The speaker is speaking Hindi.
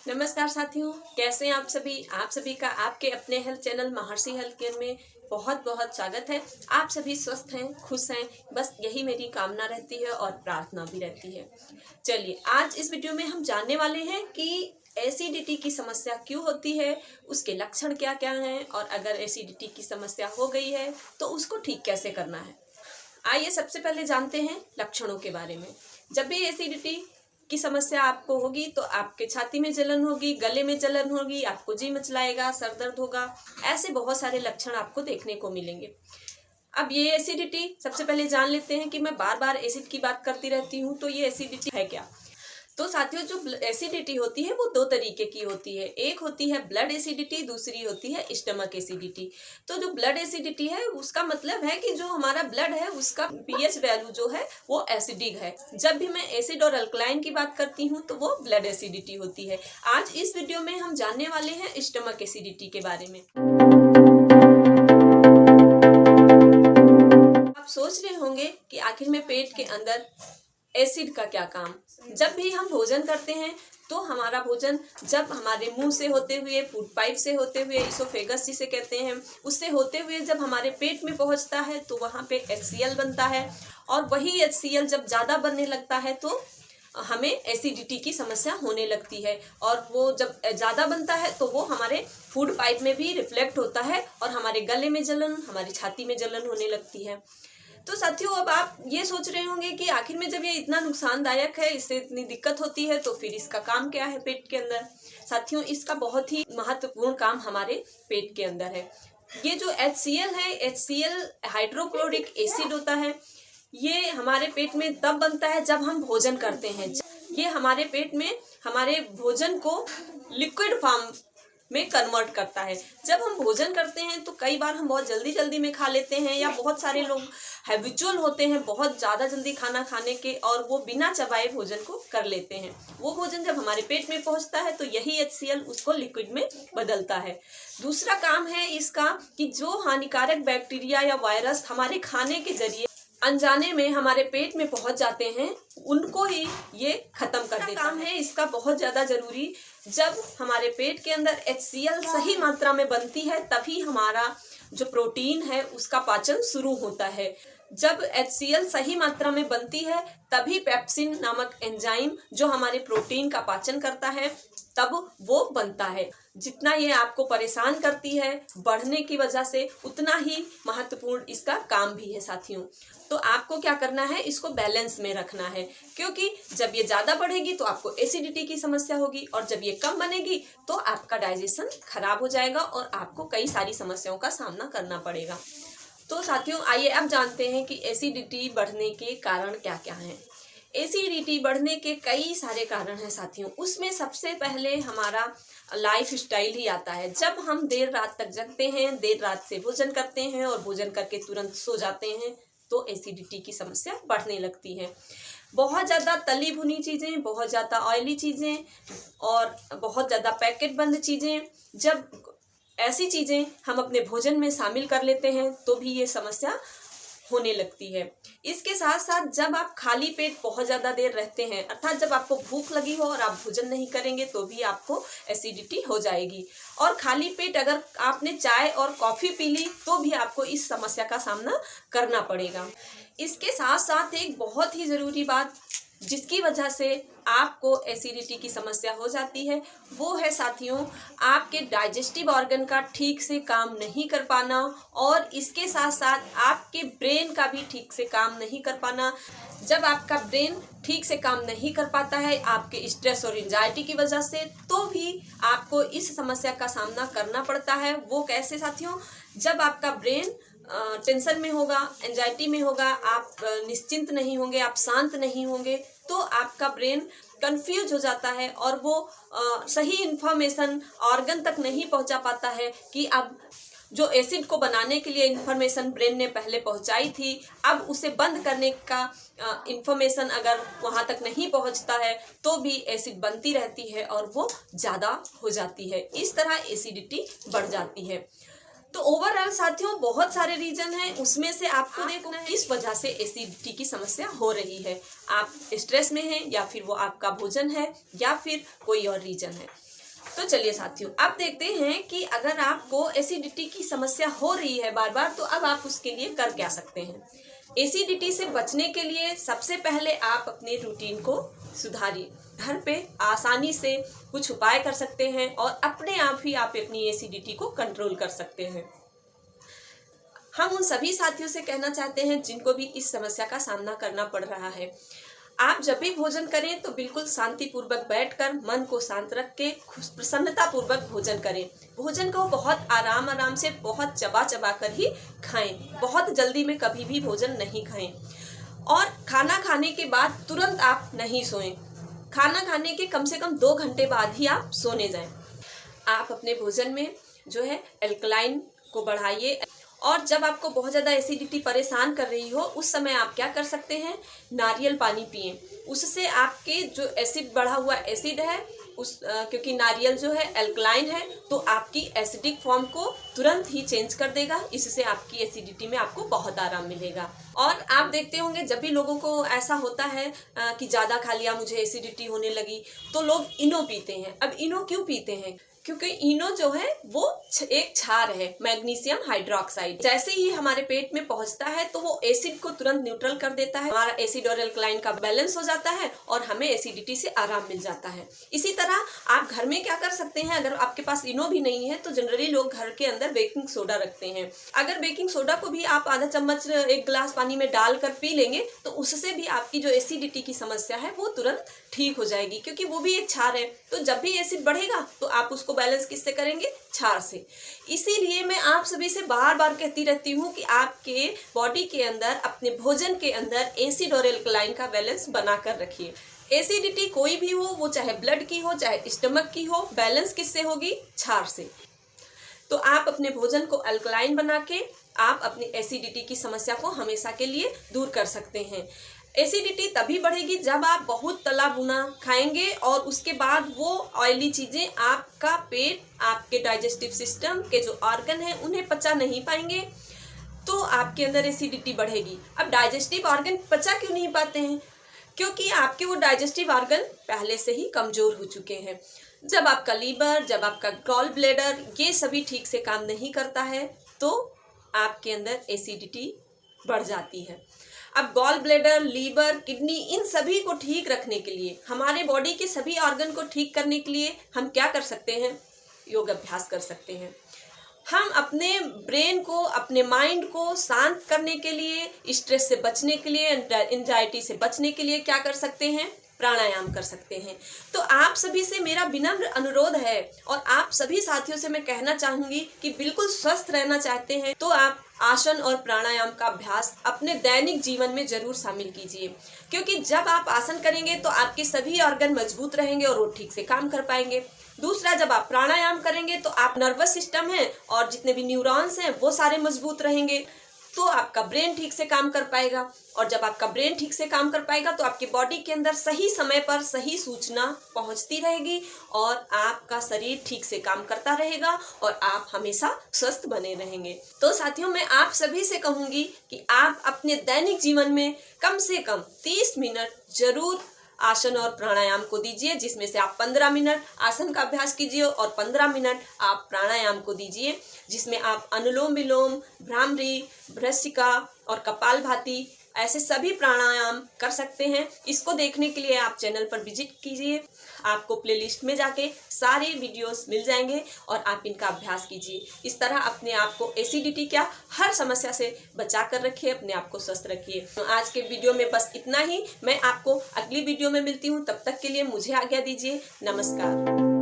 नमस्कार साथियों, कैसे हैं आप सभी। आप सभी का आपके अपने हेल्थ चैनल महर्षि हेल्थ केयर में बहुत बहुत स्वागत है। आप सभी स्वस्थ हैं, खुश हैं, बस यही मेरी कामना रहती है और प्रार्थना भी रहती है। चलिए, आज इस वीडियो में हम जानने वाले हैं कि एसिडिटी की समस्या क्यों होती है, उसके लक्षण क्या क्या हैं और अगर एसिडिटी की समस्या हो गई है तो उसको ठीक कैसे करना है। आइए सबसे पहले जानते हैं लक्षणों के बारे में। जब भी एसिडिटी की समस्या आपको होगी तो आपके छाती में जलन होगी, गले में जलन होगी, आपको जी मचलाएगा, सर दर्द होगा, ऐसे बहुत सारे लक्षण आपको देखने को मिलेंगे। अब ये एसिडिटी सबसे पहले जान लेते हैं कि मैं बार बार एसिड की बात करती रहती हूँ, तो ये एसिडिटी है क्या। तो साथियों, जो एसिडिटी होती है वो दो तरीके की होती है। एक होती है ब्लड एसिडिटी, दूसरी होती है स्टमक एसिडिटी। तो जो ब्लड एसिडिटी है उसका मतलब है कि जो हमारा ब्लड है उसका पीएच वैल्यू जो है वो एसिडिक है। जब भी मैं एसिड और अल्कलाइन की बात करती हूँ तो वो ब्लड एसिडिटी होती है। आज इस वीडियो में हम जानने वाले हैं स्टमक एसिडिटी के बारे में। आप सोच रहे होंगे कि आखिर में पेट के अंदर एसिड का क्या काम। जब भी हम भोजन करते हैं तो हमारा भोजन जब हमारे मुंह से होते हुए, फूड पाइप से होते हुए, इसोफेगस जिसे कहते हैं, उससे होते हुए जब हमारे पेट में पहुंचता है तो वहां पे HCl बनता है और वही HCl जब ज़्यादा बनने लगता है तो हमें एसिडिटी की समस्या होने लगती है। और वो जब ज़्यादा बनता है तो वो हमारे फूड पाइप में भी रिफ्लेक्ट होता है और हमारे गले में जलन, हमारी छाती में जलन होने लगती है। तो साथियों, अब आप ये सोच रहे होंगे कि आखिर में जब ये इतना नुकसानदायक है, इससे इतनी दिक्कत होती है, तो फिर इसका काम क्या है पेट के अंदर। साथियों, इसका बहुत ही महत्वपूर्ण काम हमारे पेट के अंदर है। ये जो HCl है, HCl हाइड्रोक्लोरिक एसिड होता है। ये हमारे पेट में तब बनता है जब हम भोजन करते हैं। ये हमारे पेट में हमारे भोजन को लिक्विड फॉर्म में कन्वर्ट करता है। जब हम भोजन करते हैं तो कई बार हम बहुत जल्दी जल्दी में खा लेते हैं, या बहुत सारे लोग हैबिचुअल होते हैं बहुत ज़्यादा जल्दी खाना खाने के और वो बिना चबाए भोजन को कर लेते हैं। वो भोजन जब हमारे पेट में पहुंचता है तो यही HCl उसको लिक्विड में बदलता है। दूसरा काम है इसका कि जो हानिकारक बैक्टीरिया या वायरस हमारे खाने के जरिए अनजाने में हमारे पेट में पहुंच जाते हैं, उनको ही ये खत्म कर देता काम है इसका बहुत ज़्यादा ज़रूरी। जब हमारे पेट के अंदर HCl सही मात्रा में बनती है तभी हमारा जो प्रोटीन है उसका पाचन शुरू होता है। जब HCl सही मात्रा में बनती है तभी पेप्सिन नामक एंजाइम जो हमारे प्रोटीन का पाचन करता है तब वो बनता है। जितना ये आपको परेशान करती है बढ़ने की वजह से, उतना ही महत्वपूर्ण इसका काम भी है साथियों। तो आपको क्या करना है, इसको बैलेंस में रखना है, क्योंकि जब ये ज़्यादा बढ़ेगी तो आपको एसिडिटी की समस्या होगी और जब ये कम बनेगी तो आपका डाइजेशन खराब हो जाएगा और आपको कई सारी समस्याओं का सामना करना पड़ेगा। तो साथियों, आइए अब जानते हैं कि एसिडिटी बढ़ने के कारण क्या क्या हैं। एसिडिटी बढ़ने के कई सारे कारण हैं साथियों। उसमें सबसे पहले हमारा लाइफ स्टाइल ही आता है। जब हम देर रात तक जगते हैं, देर रात से भोजन करते हैं और भोजन करके तुरंत सो जाते हैं तो एसिडिटी की समस्या बढ़ने लगती है। बहुत ज़्यादा तली भुनी चीज़ें, बहुत ज़्यादा ऑयली चीज़ें और बहुत ज़्यादा पैकेट बंद चीज़ें, जब ऐसी चीज़ें हम अपने भोजन में शामिल कर लेते हैं तो भी ये समस्या होने लगती है। इसके साथ साथ जब आप खाली पेट बहुत ज़्यादा देर रहते हैं, अर्थात जब आपको भूख लगी हो और आप भोजन नहीं करेंगे तो भी आपको एसिडिटी हो जाएगी। और खाली पेट अगर आपने चाय और कॉफ़ी पी ली तो भी आपको इस समस्या का सामना करना पड़ेगा। इसके साथ साथ एक बहुत ही ज़रूरी बात जिसकी वजह से आपको एसिडिटी की समस्या हो जाती है वो है साथियों, आपके डाइजेस्टिव ऑर्गन का ठीक से काम नहीं कर पाना और इसके साथ साथ आपके ब्रेन का भी ठीक से काम नहीं कर पाना। जब आपका ब्रेन ठीक से काम नहीं कर पाता है आपके स्ट्रेस और एंजाइटी की वजह से, तो भी आपको इस समस्या का सामना करना पड़ता है। वो कैसे साथियों, जब आपका ब्रेन टेंशन में होगा, एंजाइटी में होगा, आप निश्चिंत नहीं होंगे, आप शांत नहीं होंगे, तो आपका ब्रेन कंफ्यूज हो जाता है और वो सही इन्फॉर्मेशन ऑर्गन तक नहीं पहुंचा पाता है कि अब जो एसिड को बनाने के लिए इन्फॉर्मेशन ब्रेन ने पहले पहुंचाई थी, अब उसे बंद करने का इन्फॉर्मेशन अगर वहां तक नहीं पहुंचता है तो भी एसिड बनती रहती है और वो ज़्यादा हो जाती है। इस तरह एसिडिटी बढ़ जाती है। तो ओवरऑल साथियों बहुत सारे रीजन हैं, उसमें से आपको देखना है किस वजह से एसिडिटी की समस्या हो रही है। आप स्ट्रेस में हैं या फिर वो आपका भोजन है या फिर कोई और रीजन है। तो चलिए साथियों, अब देखते हैं कि अगर आपको एसिडिटी की समस्या हो रही है बार बार, तो अब आप उसके लिए कर क्या सकते हैं। एसिडिटी से बचने के लिए सबसे पहले आप अपने रूटीन को सुधारिए। घर पे आसानी से कुछ उपाय कर सकते हैं और अपने आप ही आप अपनी एसिडिटी को कंट्रोल कर सकते हैं। हम उन सभी साथियों से कहना चाहते हैं जिनको भी इस समस्या का सामना करना पड़ रहा है, आप जब भी भोजन करें तो बिल्कुल शांतिपूर्वक बैठकर मन को शांत रख के प्रसन्नता पूर्वक भोजन करें। भोजन को बहुत आराम से, बहुत चबा चबा कर ही खाएं। बहुत जल्दी में कभी भी भोजन नहीं खाएं। और खाना खाने के बाद तुरंत आप नहीं सोएं। खाना खाने के कम से कम 2 घंटे बाद ही आप सोने जाएं। आप अपने भोजन में जो है एल्कलाइन को बढ़ाइए। और जब आपको बहुत ज़्यादा एसिडिटी परेशान कर रही हो, उस समय आप क्या कर सकते हैं, नारियल पानी पिएं। उससे आपके जो एसिड बढ़ा हुआ एसिड है क्योंकि नारियल जो है एल्कलाइन है, तो आपकी एसिडिक फॉर्म को तुरंत ही चेंज कर देगा। इससे आपकी एसिडिटी में आपको बहुत आराम मिलेगा। और आप देखते होंगे जब भी लोगों को ऐसा होता है कि ज़्यादा खा लिया, मुझे एसिडिटी होने लगी, तो लोग इनो पीते हैं। अब इनो क्यों पीते हैं? क्योंकि इनो जो है वो एक क्षार है, मैग्नीशियम हाइड्रोक्साइड। जैसे ही हमारे पेट में पहुंचता है तो वो एसिड को तुरंत न्यूट्रल कर देता है। हमारा एसिड और एल्कलाइन का बैलेंस हो जाता है और हमें एसिडिटी से आराम मिल जाता है। इसी तरह आप घर में क्या कर सकते हैं, अगर आपके पास इनो भी नहीं है तो जनरली लोग घर के अंदर बेकिंग सोडा रखते हैं। अगर बेकिंग सोडा को भी आप आधा चम्मच 1 गिलास पानी में डालकर पी लेंगे तो उससे भी आपकी जो एसिडिटी की समस्या है वो तुरंत ठीक हो जाएगी, क्योंकि वो भी एक क्षार है। तो जब भी एसिड बढ़ेगा तो आप उसको बैलेंस किससे करेंगे, क्षार से। इसीलिए मैं आप सभी से बार बार कहती रहती हूँ कि आपके बॉडी के अंदर, अपने भोजन के अंदर एसिड और एल्कलाइन का बैलेंस बनाकर रखिए। एसिडिटी कोई भी हो, वो चाहे ब्लड की हो चाहे स्टमक की हो, बैलेंस किससे होगी, क्षार से। तो आप अपने भोजन को अल्कलाइन बना के आप अपनी एसिडिटी की समस्या को हमेशा के लिए दूर कर सकते हैं। एसिडिटी तभी बढ़ेगी जब आप बहुत तला भुना खाएंगे और उसके बाद वो ऑयली चीज़ें आपका पेट, आपके डाइजेस्टिव सिस्टम के जो ऑर्गन हैं उन्हें पचा नहीं पाएंगे, तो आपके अंदर एसिडिटी बढ़ेगी। अब डाइजेस्टिव ऑर्गन पचा क्यों नहीं पाते हैं? क्योंकि आपके वो डाइजेस्टिव ऑर्गन पहले से ही कमज़ोर हो चुके हैं। जब आपका लीवर, जब आपका गॉल ब्लैडर, ये सभी ठीक से काम नहीं करता है तो आपके अंदर एसिडिटी बढ़ जाती है। अब गॉल ब्लैडर, लीवर, किडनी, इन सभी को ठीक रखने के लिए, हमारे बॉडी के सभी ऑर्गन को ठीक करने के लिए हम क्या कर सकते हैं, योग अभ्यास कर सकते हैं। हम अपने ब्रेन को, अपने माइंड को शांत करने के लिए, स्ट्रेस से बचने के लिए, एंजाइटी से बचने के लिए क्या कर सकते हैं, प्राणायाम कर सकते हैं। तो आप सभी से मेरा विनम्र अनुरोध है और आप सभी साथियों से मैं कहना चाहूँगी कि बिल्कुल स्वस्थ रहना चाहते हैं तो आप आसन और प्राणायाम का अभ्यास अपने दैनिक जीवन में जरूर शामिल कीजिए, क्योंकि जब आप आसन करेंगे तो आपके सभी ऑर्गन मजबूत रहेंगे और वो ठीक से काम कर पाएंगे। दूसरा, जब आप प्राणायाम करेंगे तो आप नर्वस सिस्टम है और जितने भी न्यूरॉन्स हैं वो सारे मजबूत रहेंगे, तो आपका ब्रेन ठीक से काम कर पाएगा। और जब आपका ब्रेन ठीक से काम कर पाएगा तो आपके बॉडी के अंदर सही समय पर सही सूचना पहुंचती रहेगी और आपका शरीर ठीक से काम करता रहेगा और आप हमेशा स्वस्थ बने रहेंगे। तो साथियों, मैं आप सभी से कहूंगी कि आप अपने दैनिक जीवन में कम से कम 30 मिनट जरूर आसन और प्राणायाम को दीजिए, जिसमें से आप 15 मिनट आसन का अभ्यास कीजिए और 15 मिनट आप प्राणायाम को दीजिए, जिसमें आप अनुलोम विलोम, भ्रामरी, भ्रमशिका और कपालभाति ऐसे सभी प्राणायाम कर सकते हैं। इसको देखने के लिए आप चैनल पर विजिट कीजिए, आपको प्लेलिस्ट में जाके सारे वीडियोस मिल जाएंगे और आप इनका अभ्यास कीजिए। इस तरह अपने आप को एसिडिटी क्या हर समस्या से बचा कर रखिए, अपने आप को स्वस्थ रखिए। तो आज के वीडियो में बस इतना ही। मैं आपको अगली वीडियो में मिलती हूँ, तब तक के लिए मुझे आज्ञा दीजिए। नमस्कार।